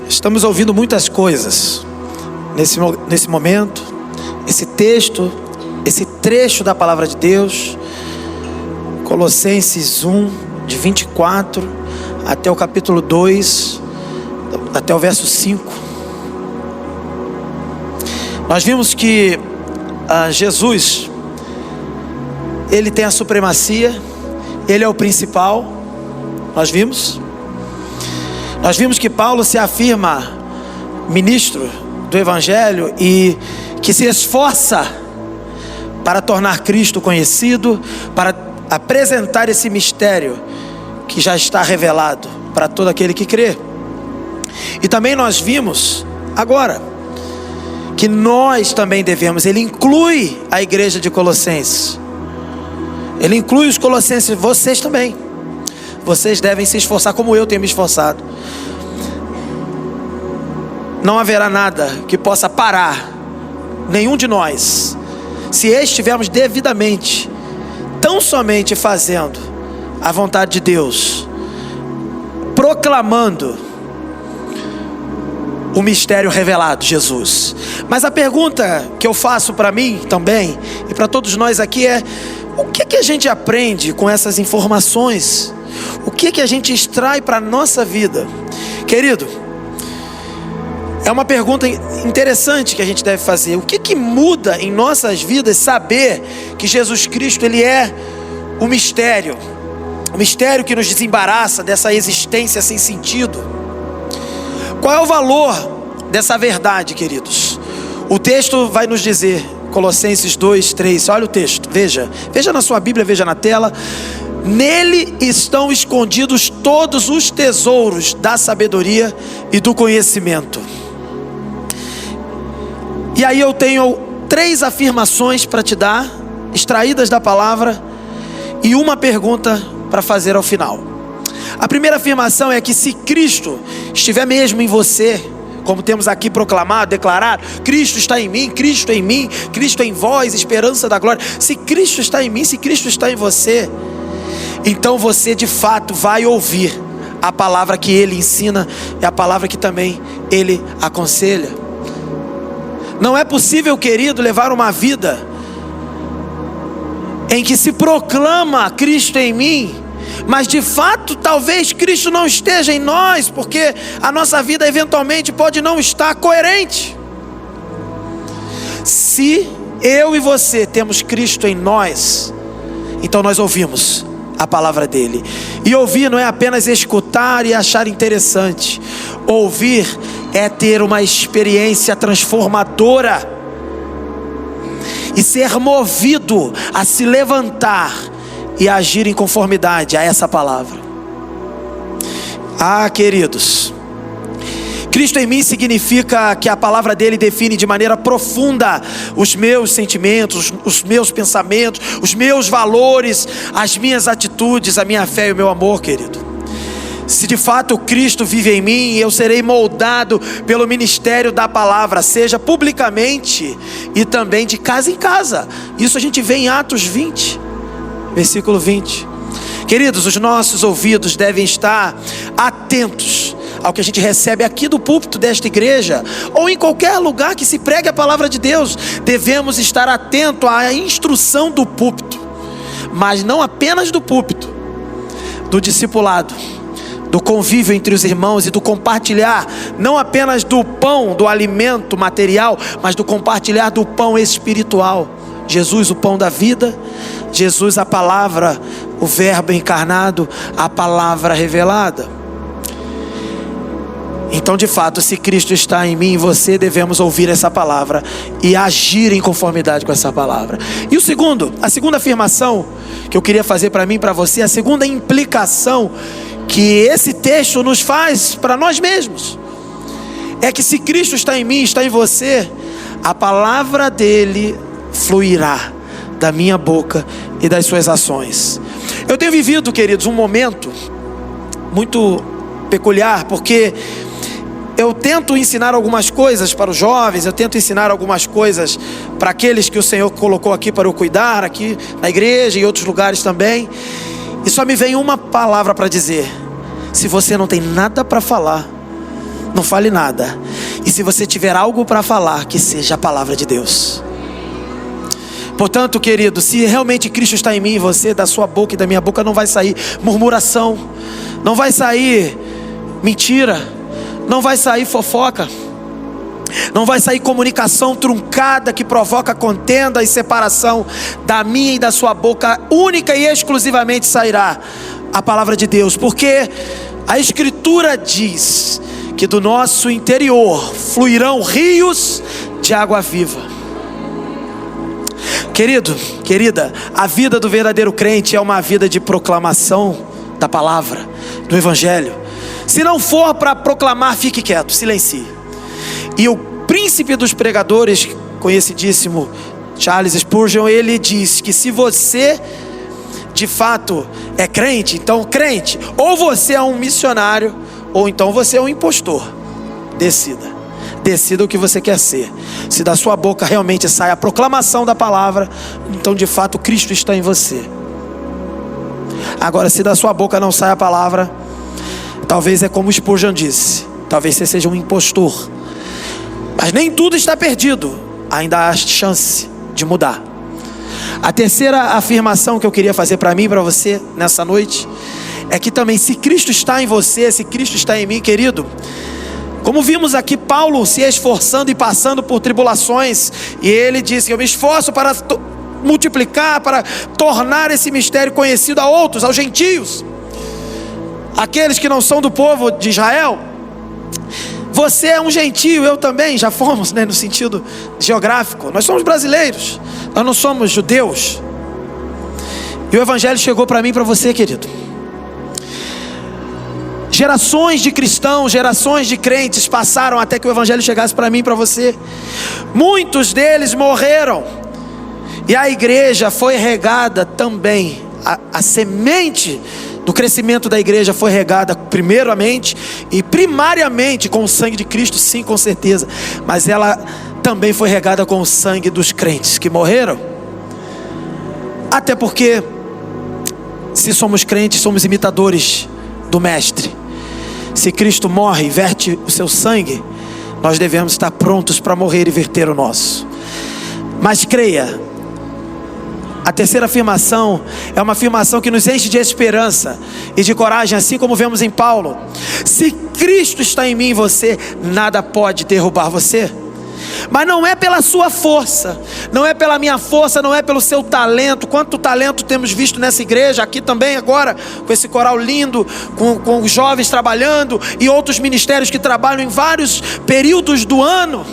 Estamos ouvindo muitas coisas nesse momento, esse texto, esse trecho da palavra de Deus, Colossenses 1, de 24 até o capítulo 2, até o verso 5. Nós vimos que Jesus, Ele tem a supremacia, Ele é o principal. Nós vimos que Paulo se afirma ministro do Evangelho e que se esforça para tornar Cristo conhecido, para apresentar esse mistério que já está revelado para todo aquele que crê. E também nós vimos agora que nós também devemos, ele inclui a igreja de Colossenses, ele inclui os colossenses, vocês também. Vocês devem se esforçar como eu tenho me esforçado. Não haverá nada que possa parar nenhum de nós, se estivermos devidamente, tão somente fazendo a vontade de Deus, proclamando o mistério revelado, Jesus. Mas a pergunta que eu faço para mim também, e para todos nós aqui é: o que a gente aprende com essas informações? O que a gente extrai para a nossa vida? Querido, é uma pergunta interessante que a gente deve fazer. O que muda em nossas vidas saber que Jesus Cristo, Ele é o mistério que nos desembaraça dessa existência sem sentido? Qual é o valor dessa verdade, queridos? O texto vai nos dizer, Colossenses 2, 3, olha o texto, veja na sua Bíblia, veja na tela. Nele estão escondidos todos os tesouros da sabedoria e do conhecimento. E aí eu tenho 3 afirmações para te dar, extraídas da palavra, e uma pergunta para fazer ao final. A primeira afirmação é que se Cristo estiver mesmo em você, como temos aqui proclamado, declarado, Cristo está em mim, Cristo em vós, esperança da glória. Se Cristo está em mim, se Cristo está em você, então você de fato vai ouvir a palavra que Ele ensina e a palavra que também Ele aconselha. Não é possível, querido, levar uma vida em que se proclama Cristo em mim, mas de fato talvez Cristo não esteja em nós, porque a nossa vida eventualmente pode não estar coerente. Se eu e você temos Cristo em nós, então nós ouvimos a palavra dele. E ouvir não é apenas escutar e achar interessante. Ouvir é ter uma experiência transformadora e ser movido a se levantar e agir em conformidade a essa palavra. Queridos, Cristo em mim significa que a palavra dele define de maneira profunda os meus sentimentos, os meus pensamentos, os meus valores, as minhas atitudes, a minha fé e o meu amor, querido. Se de fato Cristo vive em mim, eu serei moldado pelo ministério da palavra, seja publicamente e também de casa em casa. Isso a gente vê em Atos 20, versículo 20. Queridos, os nossos ouvidos devem estar atentos ao que a gente recebe aqui do púlpito desta igreja, ou em qualquer lugar que se pregue a palavra de Deus. Devemos estar atentos à instrução do púlpito, mas não apenas do púlpito, do discipulado, do convívio entre os irmãos e do compartilhar, não apenas do pão, do alimento material, mas do compartilhar do pão espiritual. Jesus, o pão da vida, Jesus, a palavra, o verbo encarnado, a palavra revelada. Então, de fato, se Cristo está em mim e você, devemos ouvir essa palavra e agir em conformidade com essa palavra. E a segunda afirmação que eu queria fazer para mim e para você, a segunda implicação que esse texto nos faz para nós mesmos, é que se Cristo está em mim, está em você, a palavra dele fluirá da minha boca e das suas ações. Eu tenho vivido, queridos, um momento muito peculiar, porque eu tento ensinar algumas coisas para os jovens, eu tento ensinar algumas coisas para aqueles que o Senhor colocou aqui para eu cuidar, aqui na igreja e em outros lugares também. E só me vem uma palavra para dizer: se você não tem nada para falar, não fale nada. E se você tiver algo para falar, que seja a palavra de Deus. Portanto, querido, se realmente Cristo está em mim e você, da sua boca e da minha boca não vai sair murmuração, não vai sair mentira, não vai sair fofoca, não vai sair comunicação truncada que provoca contenda e separação. Da minha e da sua boca única e exclusivamente sairá a palavra de Deus, porque a Escritura diz que do nosso interior fluirão rios de água viva. Querido, querida, a vida do verdadeiro crente é uma vida de proclamação da palavra, do Evangelho. Se não for para proclamar, fique quieto, silencie. E o príncipe dos pregadores, conhecidíssimo Charles Spurgeon, ele diz que se você de fato é crente, então crente, ou você é um missionário, ou então você é um impostor. Decida o que você quer ser. Se da sua boca realmente sai a proclamação da palavra, então de fato Cristo está em você. Agora, se da sua boca não sai a palavra, talvez é como Spurgeon disse, talvez você seja um impostor. Mas nem tudo está perdido, ainda há chance de mudar. A terceira afirmação que eu queria fazer para mim e para você nessa noite é que também, se Cristo está em você, se Cristo está em mim, querido, como vimos aqui Paulo se esforçando e passando por tribulações, e ele disse: eu me esforço para multiplicar, para tornar esse mistério conhecido a outros, aos gentios, aqueles que não são do povo de Israel. Você é um gentio, eu também, já fomos, né, no sentido geográfico. Nós somos brasileiros, nós não somos judeus. E o Evangelho chegou para mim e para você, querido. Gerações de cristãos, gerações de crentes passaram até que o Evangelho chegasse para mim e para você. Muitos deles morreram, e a igreja foi regada também. A semente do crescimento da igreja foi regada primeiramente e primariamente com o sangue de Cristo, sim, com certeza. Mas ela também foi regada com o sangue dos crentes que morreram. Até porque, se somos crentes, somos imitadores do Mestre. Se Cristo morre e verte o seu sangue, nós devemos estar prontos para morrer e verter o nosso. Mas creia, a terceira afirmação é uma afirmação que nos enche de esperança e de coragem, assim como vemos em Paulo. Se Cristo está em mim e você, nada pode derrubar você. Mas não é pela sua força, não é pela minha força, não é pelo seu talento. Quanto talento temos visto nessa igreja, aqui também agora, com esse coral lindo, com os jovens trabalhando e outros ministérios que trabalham em vários períodos do ano.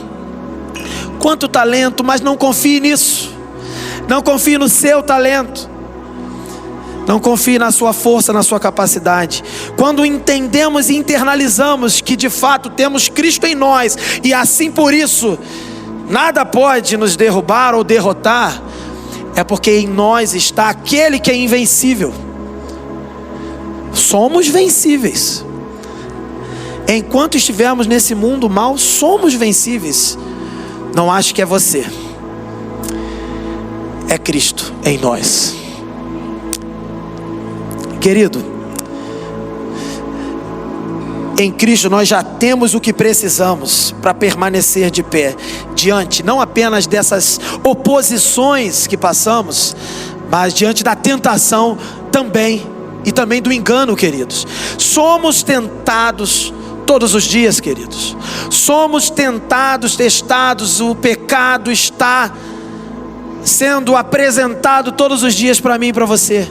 Quanto talento, mas não confie nisso. Não confie no seu talento. Não confie na sua força, na sua capacidade. Quando entendemos e internalizamos que de fato temos Cristo em nós, e assim por isso nada pode nos derrubar ou derrotar, é porque em nós está aquele que é invencível. Somos vencíveis. Enquanto estivermos nesse mundo mal, somos vencíveis. Não acho que é você. É Cristo em nós. Querido, em Cristo nós já temos o que precisamos para permanecer de pé, diante não apenas dessas oposições que passamos, mas diante da tentação também, e também do engano, queridos. Somos tentados todos os dias, queridos. Somos tentados, testados, o pecado está sendo apresentado todos os dias para mim e para você.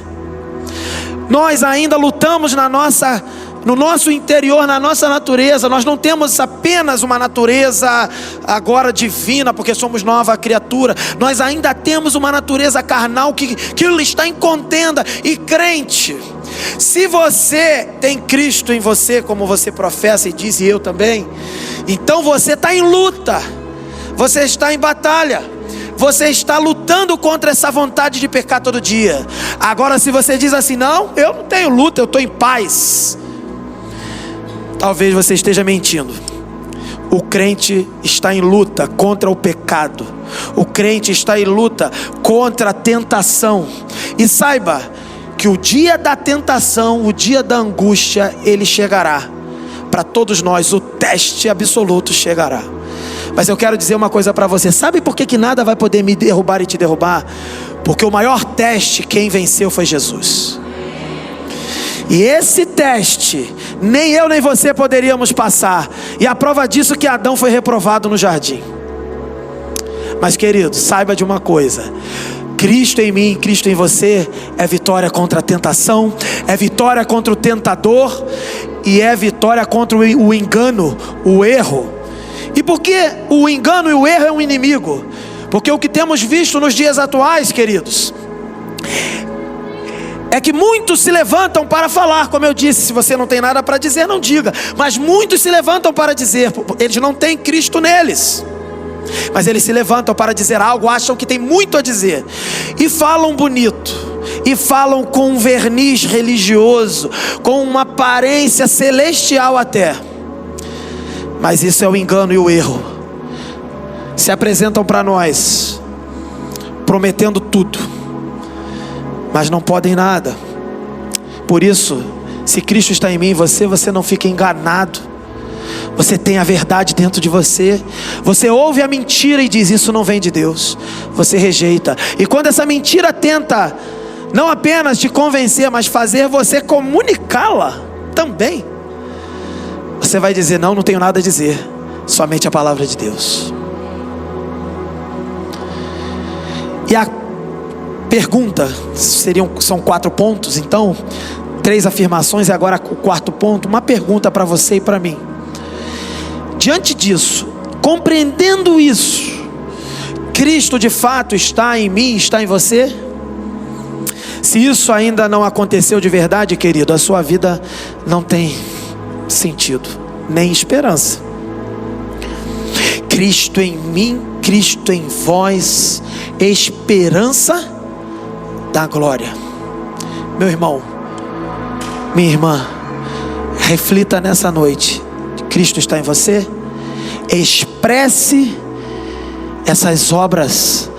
Nós ainda lutamos no nosso interior, na nossa natureza. Nós não temos apenas uma natureza agora divina, porque somos nova criatura. Nós ainda temos uma natureza carnal que está em contenda. E crente, se você tem Cristo em você, como você professa e diz, e eu também, então você está em luta, você está em batalha. Você está lutando contra essa vontade de pecar todo dia. Agora, se você diz assim: não, eu não tenho luta, eu estou em paz, talvez você esteja mentindo. O crente está em luta contra o pecado. O crente está em luta contra a tentação. E saiba que o dia da tentação, o dia da angústia, ele chegará para todos nós, o teste absoluto chegará. Mas eu quero dizer uma coisa para você: sabe por que nada vai poder me derrubar e te derrubar? Porque o maior teste, quem venceu foi Jesus. E esse teste, nem eu nem você poderíamos passar. E a prova disso é que Adão foi reprovado no jardim. Mas querido, saiba de uma coisa: Cristo em mim, Cristo em você, é vitória contra a tentação, é vitória contra o tentador, e é vitória contra o engano, o erro. E por que o engano e o erro é um inimigo? Porque o que temos visto nos dias atuais, queridos, é que muitos se levantam para falar. Como eu disse, se você não tem nada para dizer, não diga. Mas muitos se levantam para dizer, eles não têm Cristo neles, mas eles se levantam para dizer algo, acham que tem muito a dizer, e falam bonito, e falam com um verniz religioso, com uma aparência celestial até. Mas isso é o engano e o erro. Se apresentam para nós prometendo tudo, mas não podem nada. Por isso, se Cristo está em mim, você não fica enganado. Você tem a verdade dentro de você. Você ouve a mentira e diz: isso não vem de Deus. Você rejeita. E quando essa mentira tenta não apenas te convencer, mas fazer você comunicá-la também, você vai dizer: não tenho nada a dizer, somente a palavra de Deus. E a pergunta são 4 pontos, então 3 afirmações e agora o 4º ponto. Uma pergunta para você e para mim. Diante disso, compreendendo isso, Cristo de fato está em mim, está em você? Se isso ainda não aconteceu de verdade, querido, a sua vida não tem sentido, nem esperança. Cristo em mim, Cristo em vós, esperança da glória. Meu irmão, minha irmã, reflita nessa noite: Cristo está em você? Expresse essas obras,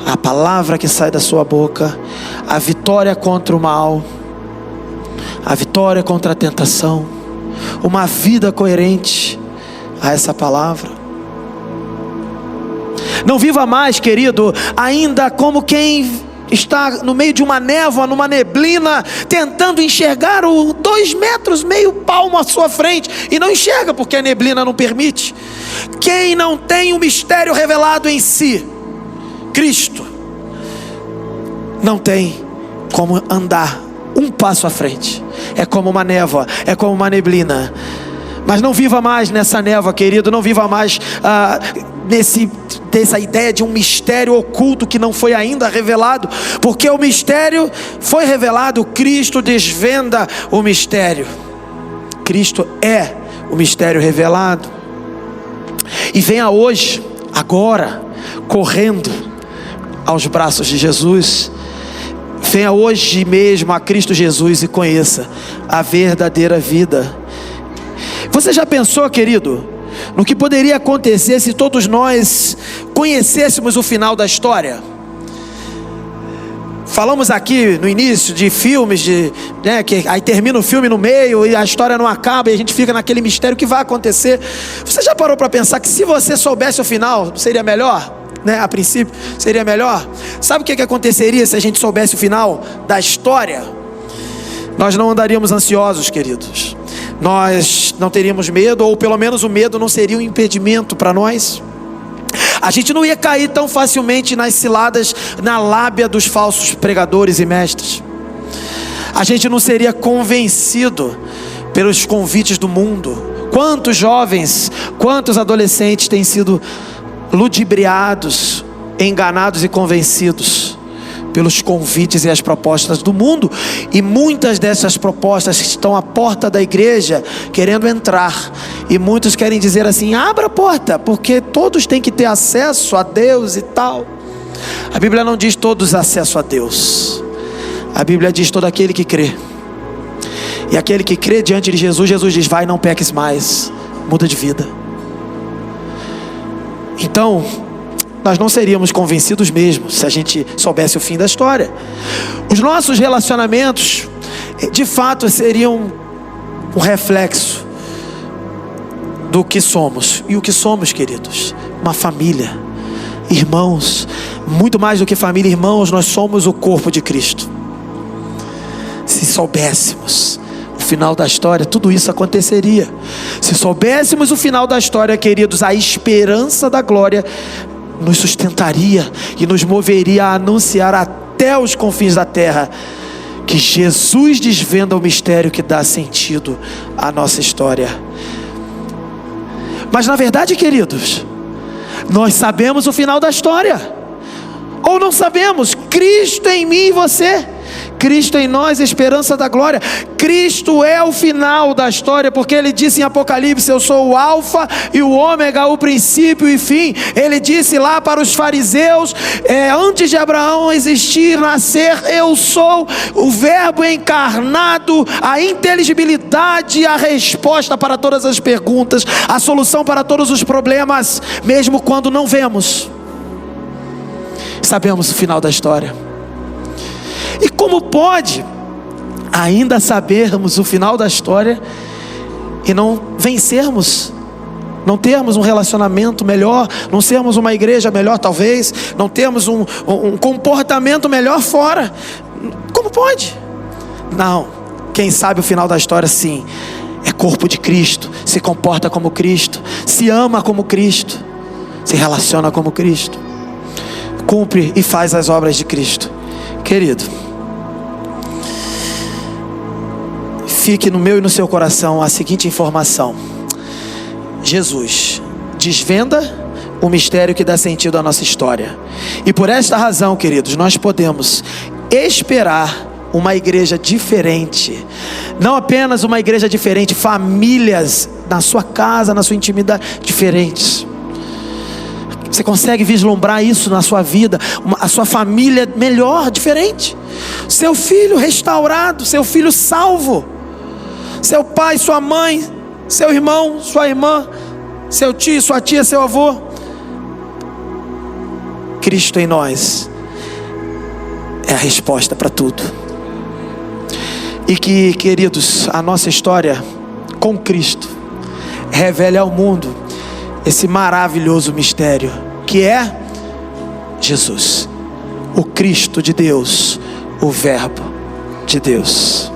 a palavra que sai da sua boca, a vitória contra o mal, a vitória contra a tentação, uma vida coerente a essa palavra. Não viva mais, querido, ainda como quem está no meio de uma névoa, numa neblina, tentando enxergar 2 metros, meio palmo à sua frente, e não enxerga porque a neblina não permite. Quem não tem o mistério revelado em si, Cristo, não tem como andar um passo à frente. É como uma névoa, é como uma neblina. Mas não viva mais nessa névoa, querido. Não viva mais dessa ideia de um mistério oculto que não foi ainda revelado, porque o mistério foi revelado. Cristo desvenda o mistério. Cristo é o mistério revelado. E venha hoje, agora, correndo aos braços de Jesus. Venha hoje mesmo a Cristo Jesus e conheça a verdadeira vida. Você já pensou, querido, no que poderia acontecer se todos nós conhecêssemos o final da história? Falamos aqui no início de filmes, que aí termina o filme no meio e a história não acaba e a gente fica naquele mistério: o que vai acontecer? Você já parou para pensar que se você soubesse o final, seria melhor? A princípio seria melhor. Sabe o que aconteceria se a gente soubesse o final da história? Nós não andaríamos ansiosos, queridos. Nós não teríamos medo, ou pelo menos o medo não seria um impedimento para nós. A gente não ia cair tão facilmente nas ciladas, na lábia dos falsos pregadores e mestres. A gente não seria convencido pelos convites do mundo. Quantos jovens, quantos adolescentes têm sido ludibriados, enganados e convencidos pelos convites e as propostas do mundo, e muitas dessas propostas estão à porta da igreja querendo entrar, e muitos querem dizer assim: abra a porta, porque todos têm que ter acesso a Deus e tal. A Bíblia não diz todos acesso a Deus. A Bíblia diz todo aquele que crê. E aquele que crê diante de Jesus, Jesus diz: vai, não peques mais, muda de vida. Então, nós não seríamos convencidos mesmo se a gente soubesse o fim da história. Os nossos relacionamentos, de fato, seriam um reflexo do que somos. E o que somos, queridos? Uma família, irmãos. Muito mais do que família, irmãos, nós somos o corpo de Cristo. Se soubéssemos o final da história, tudo isso aconteceria. Se soubéssemos o final da história, queridos, a esperança da glória nos sustentaria e nos moveria a anunciar até os confins da terra que Jesus desvenda o mistério que dá sentido à nossa história. Mas na verdade, queridos, nós sabemos o final da história, ou não sabemos? Cristo em mim e você, Cristo em nós, esperança da glória. Cristo é o final da história, porque Ele disse em Apocalipse: eu sou o alfa e o ômega, o princípio e fim. Ele disse lá para os fariseus, antes de Abraão existir, nascer, eu sou o verbo encarnado, a inteligibilidade, a resposta para todas as perguntas, a solução para todos os problemas, mesmo quando não vemos. Sabemos o final da história. E como pode ainda sabermos o final da história e não vencermos, não termos um relacionamento melhor, não sermos uma igreja melhor talvez, não termos um comportamento melhor fora? Como pode? Não, quem sabe o final da história sim, é corpo de Cristo, se comporta como Cristo, se ama como Cristo, se relaciona como Cristo, cumpre e faz as obras de Cristo. Querido, fique no meu e no seu coração a seguinte informação: Jesus desvenda o mistério que dá sentido à nossa história. E por esta razão, queridos, nós podemos esperar uma igreja diferente. Não apenas uma igreja diferente, famílias na sua casa, na sua intimidade, diferentes. Você consegue vislumbrar isso na sua vida? A sua família melhor, diferente. Seu filho restaurado, seu filho salvo. Seu pai, sua mãe, seu irmão, sua irmã, seu tio, sua tia, seu avô. Cristo em nós é a resposta para tudo. E que, queridos, a nossa história com Cristo revele ao mundo esse maravilhoso mistério que é Jesus, o Cristo de Deus, o Verbo de Deus.